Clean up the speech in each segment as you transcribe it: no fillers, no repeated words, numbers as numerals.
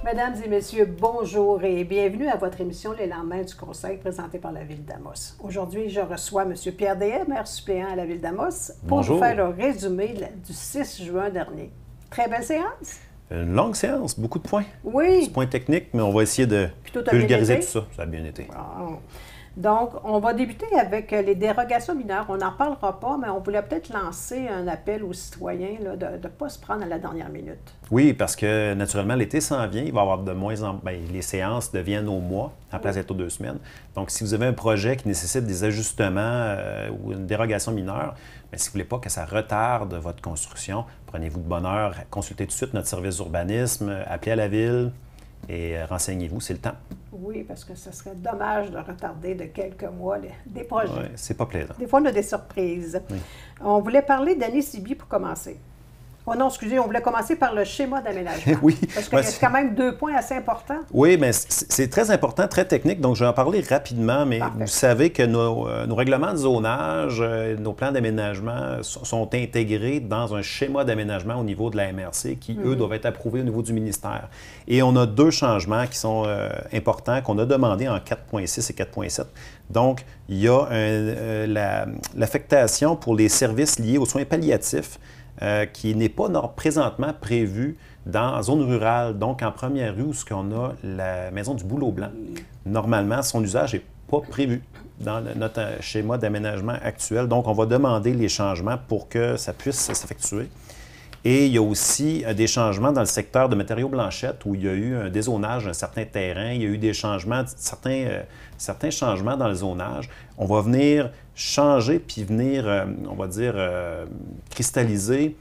Mesdames et messieurs, bonjour et bienvenue à votre émission Les lendemains du Conseil présentée par la Ville d'Amos. Aujourd'hui, je reçois M. Pierre Deshaies, maire suppléant à la Ville d'Amos, pour nous faire le résumé du 6 juin dernier. Très belle séance. Une longue séance, beaucoup de points. Oui. Des points techniques, mais on va essayer de vulgariser tout ça. Ça a bien été. Bon. Donc, on va débuter avec les dérogations mineures. On n'en parlera pas, mais on voulait peut-être lancer un appel aux citoyens là, de ne pas se prendre à la dernière minute. Oui, parce que naturellement, l'été s'en vient. Il va y avoir de moins en moins. Les séances deviennent au mois, en place d'être aux 2 semaines. Donc, si vous avez un projet qui nécessite des ajustements ou une dérogation mineure, bien, si vous ne voulez pas que ça retarde votre construction, prenez-vous de bonne heure, consultez tout de suite notre service d'urbanisme, appelez à la ville et renseignez-vous, c'est le temps. Oui, parce que ce serait dommage de retarder de quelques mois des projets. Oui, c'est pas plaisant. Des fois, on a des surprises. Oui. On voulait parler d'Annécibi pour commencer. Oh non, excusez, on voulait commencer par le schéma d'aménagement. Oui. Parce qu'il y a quand même 2 points assez importants. Oui, mais c'est très important, très technique, donc je vais en parler rapidement, mais Parfait. Vous savez que nos règlements de zonage, nos plans d'aménagement sont intégrés dans un schéma d'aménagement au niveau de la MRC qui, eux, doivent être approuvés au niveau du ministère. Et on a 2 changements qui sont importants qu'on a demandés en 4.6 et 4.7. Donc, il y a l'affectation pour les services liés aux soins palliatifs qui n'est pas présentement prévu dans la zone rurale, donc en première rue où on a la maison du Boulot-Blanc. Normalement, son usage n'est pas prévu dans notre schéma d'aménagement actuel. Donc, on va demander les changements pour que ça puisse s'effectuer. Et il y a aussi des changements dans le secteur de matériaux blanchettes où il y a eu un dézonage d'un certain terrain. Il y a eu des changements, certains changements dans le zonage. On va venir changer puis venir, on va dire, cristalliser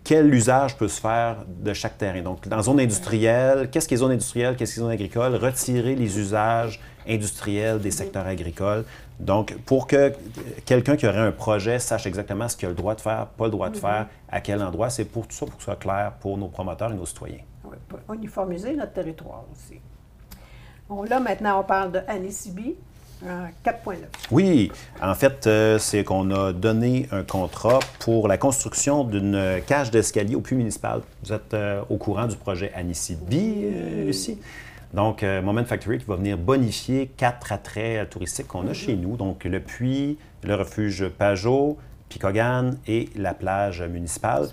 quel usage peut se faire de chaque terrain. Donc, dans zone industrielle, qu'est-ce qui est zone industrielle, qu'est-ce qui est zone agricole? Retirer les usages industriels des secteurs agricoles. Donc, pour que quelqu'un qui aurait un projet sache exactement ce qu'il a le droit de faire, pas le droit de faire, à quel endroit, c'est pour tout ça, pour que ce soit clair pour nos promoteurs et nos citoyens. Oui, pour uniformiser notre territoire aussi. Bon, là, maintenant, on parle de Annécibi, 4.9. Oui, en fait, c'est qu'on a donné un contrat pour la construction d'une cage d'escalier au puits municipal. Vous êtes au courant du projet Annécibi, Lucie? Donc, Moment Factory qui va venir bonifier 4 attraits touristiques qu'on a chez nous. Donc, le puits, le refuge Pajot, Picogan et la plage municipale.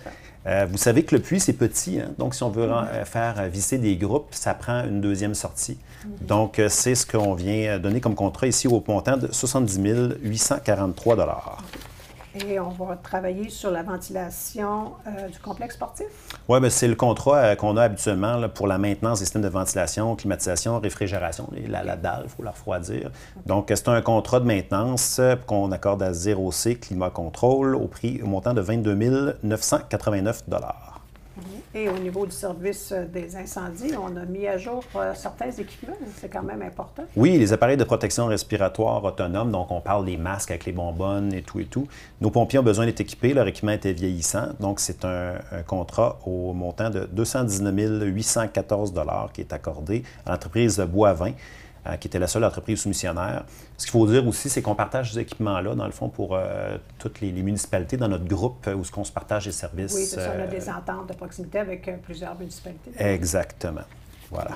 Vous savez que le puits, c'est petit. Hein? Donc, si on veut faire visser des groupes, ça prend une 2e sortie. Donc, c'est ce qu'on vient donner comme contrat ici au montant de 70 843 $. Et on va travailler sur la ventilation du complexe sportif? Oui, bien, c'est le contrat qu'on a habituellement là, pour la maintenance des systèmes de ventilation, climatisation, réfrigération. La dalle, il faut la refroidir. Donc, c'est un contrat de maintenance qu'on accorde à 0C Climat Contrôle au montant de 22 989 $. Et au niveau du service des incendies, on a mis à jour certains équipements. C'est quand même important. Oui, les appareils de protection respiratoire autonomes, donc on parle des masques avec les bonbonnes et tout et tout. Nos pompiers ont besoin d'être équipés, leur équipement était vieillissant. Donc, c'est un contrat au montant de 219 814 $ qui est accordé à l'entreprise Boivin, qui était la seule entreprise soumissionnaire. Ce qu'il faut dire aussi, c'est qu'on partage ces équipements-là, dans le fond, pour toutes les municipalités dans notre groupe où on se partage les services. Oui, c'est ça, on a des ententes de proximité avec plusieurs municipalités. Exactement. Voilà.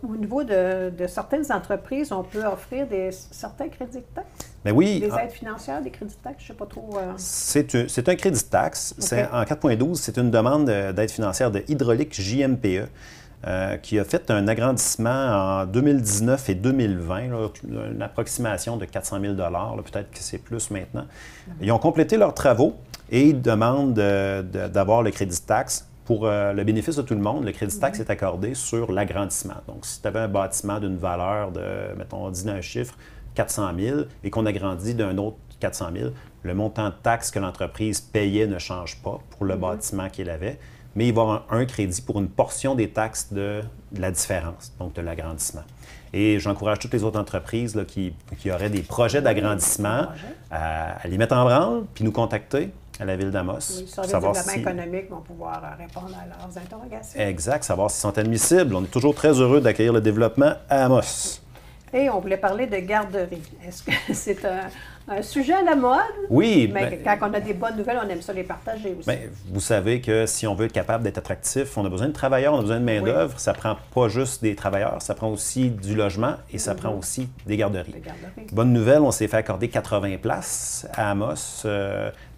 Au niveau de certaines entreprises, on peut offrir certains crédits de taxes? Bien oui. Des aides financières, des crédits de taxes, je ne sais pas trop. C'est un crédit de taxe. Okay. En 4.12, c'est une demande d'aide financière de Hydraulique JMPE. Qui a fait un agrandissement en 2019 et 2020, là, une approximation de 400 000 $, peut-être que c'est plus maintenant. Ils ont complété leurs travaux et ils demandent d'avoir le crédit de taxe. Pour le bénéfice de tout le monde, le crédit de taxe est accordé sur l'agrandissement. Donc, si tu avais un bâtiment d'une valeur de, mettons, on dit un chiffre, 400 000 et qu'on agrandit d'un autre 400 000, le montant de taxe que l'entreprise payait ne change pas pour le bâtiment qu'il avait. Mais il va y avoir un crédit pour une portion des taxes de la différence, donc de l'agrandissement. Et j'encourage toutes les autres entreprises là, qui auraient des projets d'agrandissement à les mettre en branle, puis nous contacter à la Ville d'Amos. Oui, le service de développement économique vont pouvoir répondre à leurs interrogations. Exact, savoir s'ils sont admissibles. On est toujours très heureux d'accueillir le développement à Amos. Et on voulait parler de garderie. Est-ce que c'est un sujet à la mode? Oui. Mais quand on a des bonnes nouvelles, on aime ça les partager aussi. Bien, vous savez que si on veut être capable d'être attractif, on a besoin de travailleurs, on a besoin de main-d'œuvre. Oui. Ça prend pas juste des travailleurs, ça prend aussi du logement et ça prend aussi des garderies. Bonne nouvelle, on s'est fait accorder 80 places à Amos.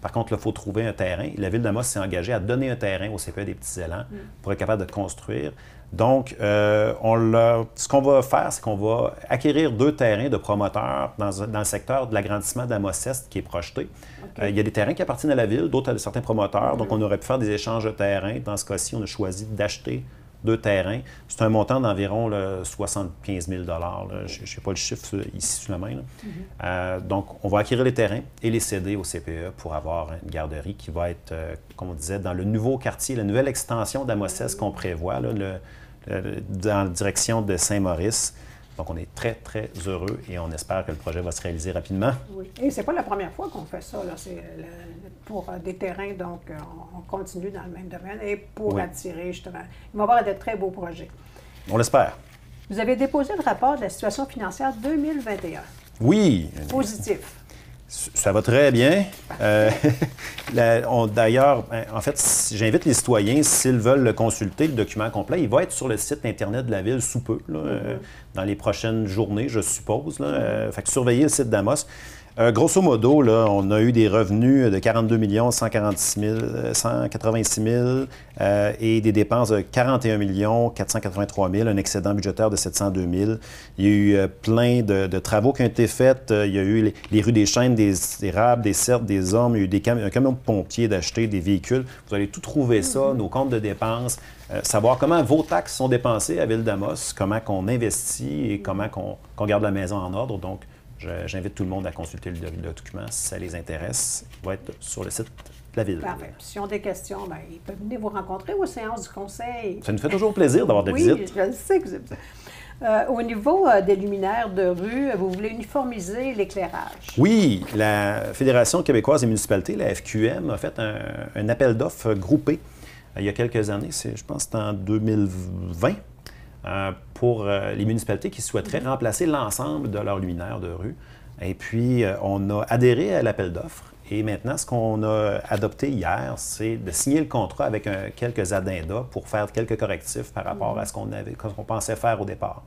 Par contre, il faut trouver un terrain. La Ville d'Amos s'est engagée à donner un terrain au CPE des Petits-Élans pour être capable de construire. Donc, ce qu'on va faire, c'est qu'on va acquérir 2 terrains de promoteurs dans le secteur de l'agrandissement d'Amos-Est qui est projeté. Okay. Il y a des terrains qui appartiennent à la Ville, d'autres à certains promoteurs. Donc, on aurait pu faire des échanges de terrains. Dans ce cas-ci, on a choisi d'acheter 2 terrains. C'est un montant d'environ 75 000 Je ne sais pas le chiffre ici sous la main. Donc, on va acquérir les terrains et les céder au CPE pour avoir une garderie qui va être, comme on disait, dans le nouveau quartier, la nouvelle extension d'Amos-Est qu'on prévoit, là, dans la direction de Saint-Maurice. Donc, on est très, très heureux et on espère que le projet va se réaliser rapidement. Oui. Et c'est pas la première fois qu'on fait ça. C'est pour des terrains, donc on continue dans le même domaine et pour attirer, justement. Il va y avoir de très beaux projets. On l'espère. Vous avez déposé le rapport de la situation financière 2021. Oui. Positif. Ça va très bien. D'ailleurs, en fait, j'invite les citoyens, s'ils veulent le consulter, le document complet, il va être sur le site Internet de la Ville sous peu, dans les prochaines journées, je suppose. Fait que surveillez le site d'Amos. Grosso modo, là, on a eu des revenus de 42 186 000 et des dépenses de 41 483 000, un excédent budgétaire de 702 000. Il y a eu plein de travaux qui ont été faits. Il y a eu les rues des Chênes, des Érables, des Certes, des Ormes. Il y a eu un camion de pompiers d'acheter, des véhicules. Vous allez tout trouver ça, nos comptes de dépenses, savoir comment vos taxes sont dépensées à Ville d'Amos, comment qu'on investit et comment qu'on garde la maison en ordre. Donc, j'invite tout le monde à consulter le document si ça les intéresse. Il va être sur le site de la Ville. Parfait. S'ils ont des questions, bien, ils peuvent venir vous rencontrer aux séances du conseil. Ça nous fait toujours plaisir d'avoir des visites. Oui, je le sais que vous aimez ça. Au niveau des luminaires de rue, vous voulez uniformiser l'éclairage. Oui, la Fédération québécoise des municipalités, la FQM, a fait un appel d'offres groupé il y a quelques années, je pense que c'était en 2020. Pour les municipalités qui souhaiteraient remplacer l'ensemble de leurs luminaires de rue. Et puis, on a adhéré à l'appel d'offres. Et maintenant, ce qu'on a adopté hier, c'est de signer le contrat avec quelques addendas pour faire quelques correctifs par rapport à ce qu'on pensait faire au départ.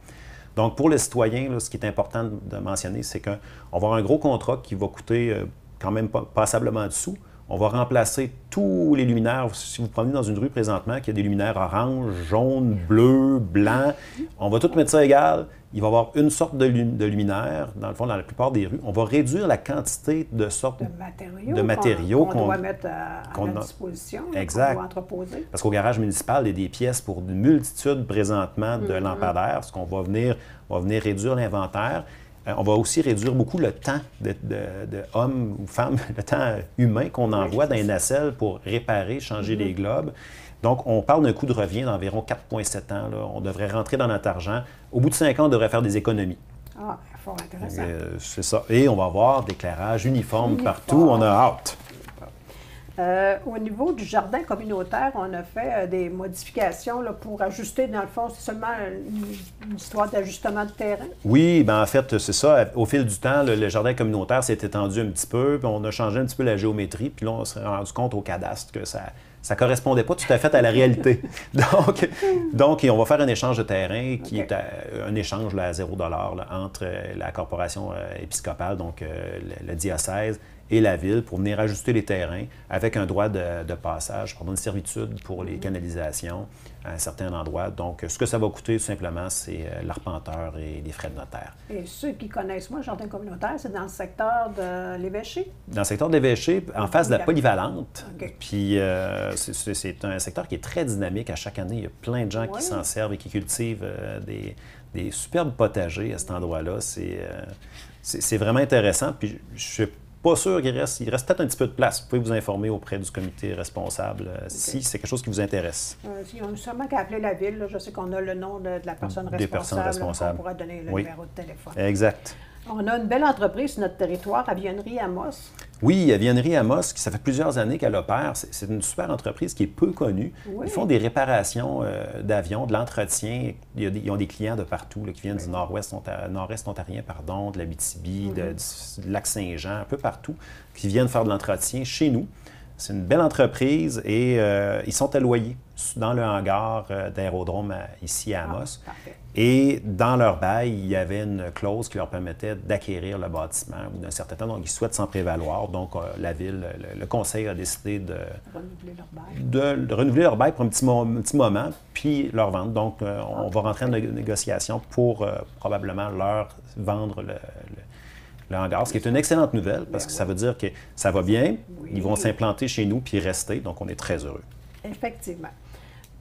Donc, pour les citoyens, là, ce qui est important de mentionner, c'est qu'on va avoir un gros contrat qui va coûter quand même passablement de sous. On va remplacer tous les luminaires. Si vous prenez dans une rue présentement, qu'il y a des luminaires orange, jaune, bleu, blanc, on va tout mettre ça égal. Il va y avoir une sorte de luminaire, dans le fond, dans la plupart des rues. On va réduire la quantité de sortes de matériaux qu'on doit mettre à notre disposition, exact. Qu'on doit entreposer. Parce qu'au garage municipal, il y a des pièces pour une multitude présentement de lampadaires, ce qu'on va venir réduire l'inventaire. On va aussi réduire beaucoup le temps de hommes ou femmes, le temps humain qu'on envoie dans les nacelles pour réparer, changer les globes. Donc, on parle d'un coût de revient d'environ 4,7 ans. Là. On devrait rentrer dans notre argent. Au bout de 5 ans, on devrait faire des économies. Ah, fort intéressant. C'est ça. Et on va avoir des éclairages uniformes partout. On a hâte. Au niveau du jardin communautaire, on a fait des modifications là, pour ajuster, dans le fond, c'est seulement une histoire d'ajustement de terrain? Oui, bien en fait, c'est ça. Au fil du temps, le jardin communautaire s'est étendu un petit peu, puis on a changé un petit peu la géométrie, puis là, on s'est rendu compte au cadastre que ça ne correspondait pas tout à fait à la réalité. Donc on va faire un échange de terrain qui est un échange là, à 0 $ entre la corporation épiscopale, donc le diocèse, et la Ville pour venir ajuster les terrains avec un droit de passage, une servitude pour les canalisations à un certain endroit. Donc, ce que ça va coûter, tout simplement, c'est l'arpenteur et les frais de notaire. Et ceux qui connaissent moi, le jardin communautaire, c'est dans le secteur de l'Évêché? Dans le secteur de l'Évêché, en face de la polyvalente. Puis, c'est un secteur qui est très dynamique. À chaque année, il y a plein de gens qui s'en servent et qui cultivent des superbes potagers à cet endroit-là. C'est vraiment intéressant. Puis, je suis pas sûr qu'il reste peut-être un petit peu de place. Vous pouvez vous informer auprès du comité responsable si c'est quelque chose qui vous intéresse. On a sûrement qu'à appeler la Ville. Là. Je sais qu'on a le nom de la personne responsable. Des personnes responsables. On pourra donner le numéro de téléphone. Exact. On a une belle entreprise sur notre territoire, Avionnerie Amos. Oui, Aviannerie Amos, ça fait plusieurs années qu'elle opère. C'est une super entreprise qui est peu connue. Oui. Ils font des réparations d'avions, de l'entretien. Ils ont des clients de partout là, qui viennent du nord-est ontarien, de l'Abitibi, du Lac-Saint-Jean, un peu partout, qui viennent faire de l'entretien chez nous. C'est une belle entreprise et ils sont alloyés dans le hangar d'aérodrome ici à Amos. Et dans leur bail, il y avait une clause qui leur permettait d'acquérir le bâtiment au bout d'un certain temps. Donc, ils souhaitent s'en prévaloir. Donc, la Ville, le Conseil a décidé de renouveler leur bail pour un petit moment, puis leur vendre. Donc, on va rentrer en négociation pour probablement leur vendre le hangar, ce qui est une excellente nouvelle parce que ça veut dire que ça va bien, ils vont s'implanter chez nous puis rester, donc on est très heureux. Effectivement.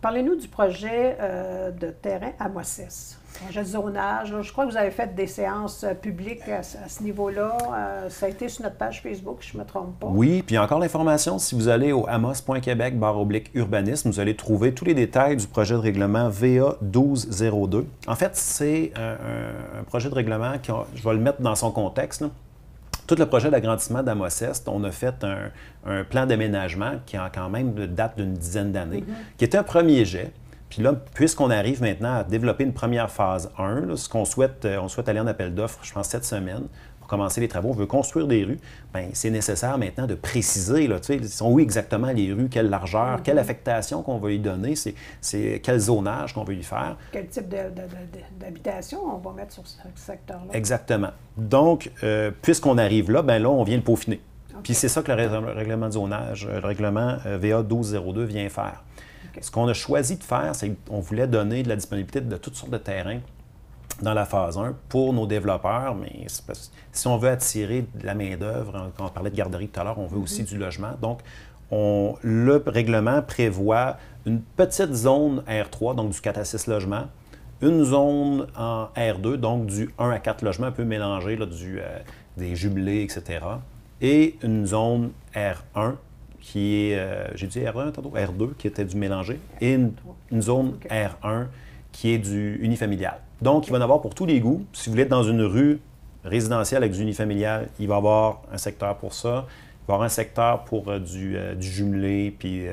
Parlez-nous du projet de terrain à Mosses, projet de zonage. Je crois que vous avez fait des séances publiques à ce niveau-là. Ça a été sur notre page Facebook, je ne me trompe pas. Oui, puis il y a encore l'information. Si vous allez au amos.québec/urbanisme, vous allez trouver tous les détails du projet de règlement VA 1202. En fait, c'est un projet de règlement, je vais le mettre dans son contexte, là. Tout le projet d'agrandissement d'Amos-Est, on a fait un plan d'aménagement qui a quand même date d'une dizaine d'années, qui était un premier jet. Puis là, puisqu'on arrive maintenant à développer une première phase 1, là, ce qu'on souhaite, on souhaite aller en appel d'offres, je pense, cette semaine, pour commencer les travaux, on veut construire des rues, bien, c'est nécessaire maintenant de préciser, là, tu sais, sont où exactement les rues, quelle largeur, quelle affectation qu'on va lui donner, c'est quel zonage qu'on veut lui faire. Quel type d'habitation on va mettre sur ce secteur-là. Exactement. Donc, puisqu'on arrive là, bien là, on vient le peaufiner. Puis c'est ça que le règlement de zonage, le règlement VA 1202 vient faire. Ce qu'on a choisi de faire, c'est qu'on voulait donner de la disponibilité de toutes sortes de terrains dans la phase 1 pour nos développeurs, mais si on veut attirer de la main-d'œuvre, quand on parlait de garderie tout à l'heure, on veut aussi du logement. Donc, le règlement prévoit une petite zone R3, donc du 4 à 6 logements, une zone en R2, donc du 1 à 4 logements, un peu mélangé, là, des jumelés, etc. Et une zone R1, qui est, j'ai dit R1 tantôt, R2, qui était du mélangé, et une zone R1, qui est du unifamilial. Donc, il va y en avoir pour tous les goûts. Si vous voulez être dans une rue résidentielle avec du unifamilial, il va y avoir un secteur pour ça. Il va y avoir un secteur pour du jumelé, puis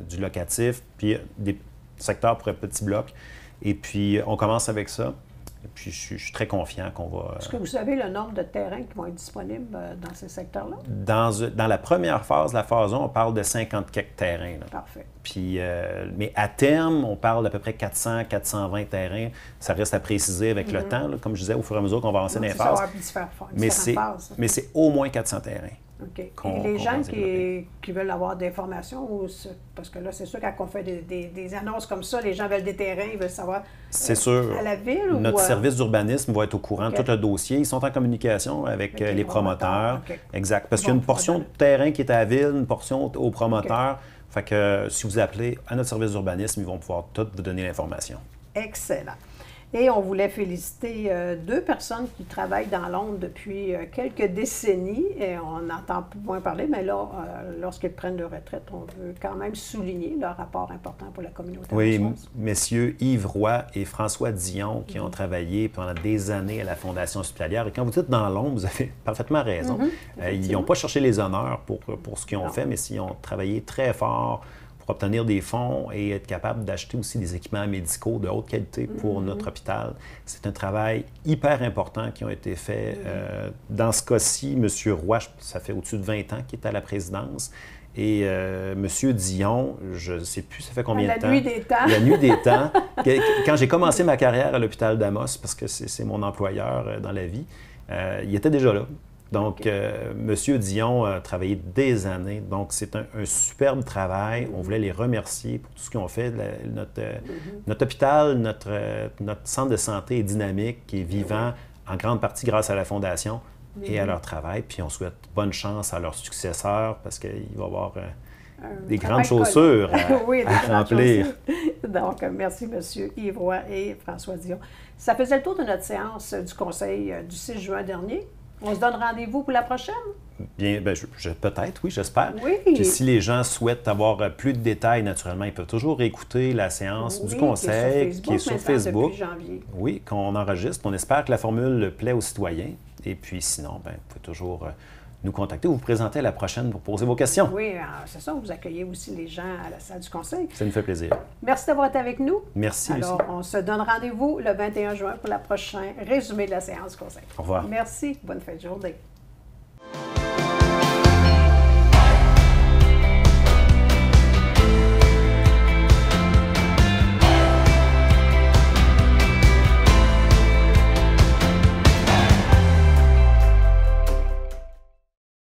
du locatif, puis des secteurs pour un petit bloc. Et puis, on commence avec ça. Et puis, je suis très confiant qu'on va... Est-ce que vous savez le nombre de terrains qui vont être disponibles dans ces secteurs-là? Dans la première phase, la phase 1, on parle de 50 quelques terrains. Là. Parfait. Puis, mais à terme, on parle d'à peu près 400, 420 terrains. Ça reste à préciser avec le temps, là, comme je disais, au fur et à mesure qu'on va avancer dans les phases. Mais c'est au moins 400 terrains. OK. Et les gens qui veulent avoir des formations, parce que là, c'est sûr, quand on fait des annonces comme ça, les gens veulent des terrains, ils veulent savoir c'est sûr. À la ville Notre service d'urbanisme va être au courant de tout le dossier. Ils sont en communication avec les promoteurs. Exact. Parce qu'il y a une portion de terrain qui est à la ville, une portion aux promoteurs. Fait que si vous appelez à notre service d'urbanisme, ils vont pouvoir tout vous donner l'information. Excellent. Et on voulait féliciter deux personnes qui travaillent dans l'ombre depuis quelques décennies. Et on entend moins parler, mais là, lorsqu'ils prennent leur retraite, on veut quand même souligner leur rapport important pour la communauté. Oui, messieurs Yves Roy et François Dion qui ont travaillé pendant des années à la Fondation hospitalière. Et quand vous dites dans l'ombre, vous avez parfaitement raison. Ils n'ont pas cherché les honneurs pour ce qu'ils ont fait, mais ils ont travaillé très fort pour obtenir des fonds et être capable d'acheter aussi des équipements médicaux de haute qualité pour notre hôpital. C'est un travail hyper important qui a été fait. Dans ce cas-ci, M. Roy, ça fait au-dessus de 20 ans qu'il est à la présidence. Et M. Dion, je ne sais plus ça fait combien de temps. La nuit des temps. La nuit des temps. Quand j'ai commencé ma carrière à l'hôpital d'Amos, parce que c'est mon employeur dans la vie, il était déjà là. Donc, M. Dion a travaillé des années. Donc, c'est un superbe travail. On voulait les remercier pour tout ce qu'ils ont fait. Notre hôpital, notre centre de santé est dynamique, est vivant, en grande partie grâce à la Fondation et à leur travail. Puis, on souhaite bonne chance à leurs successeurs parce qu'il va y avoir des grandes chaussures à remplir. Donc, merci M. Yves Roy et François Dion. Ça faisait le tour de notre séance du Conseil du 6 juin dernier. On se donne rendez-vous pour la prochaine? Bien, peut-être, oui, j'espère. Oui. Puis si les gens souhaitent avoir plus de détails, naturellement, ils peuvent toujours écouter la séance du Conseil qui est sur Facebook. Depuis janvier. Oui, qu'on enregistre. On espère que la formule plaît aux citoyens. Et puis sinon, vous pouvez toujours nous contacter ou vous présenter à la prochaine pour poser vos questions. Oui, c'est ça. Vous accueillez aussi les gens à la salle du conseil. Ça nous fait plaisir. Merci d'avoir été avec nous. Merci, Alors, Lucie. on se donne rendez-vous le 21 juin pour la prochaine résumé de la séance du conseil. Au revoir. Merci. Bonne fin de journée.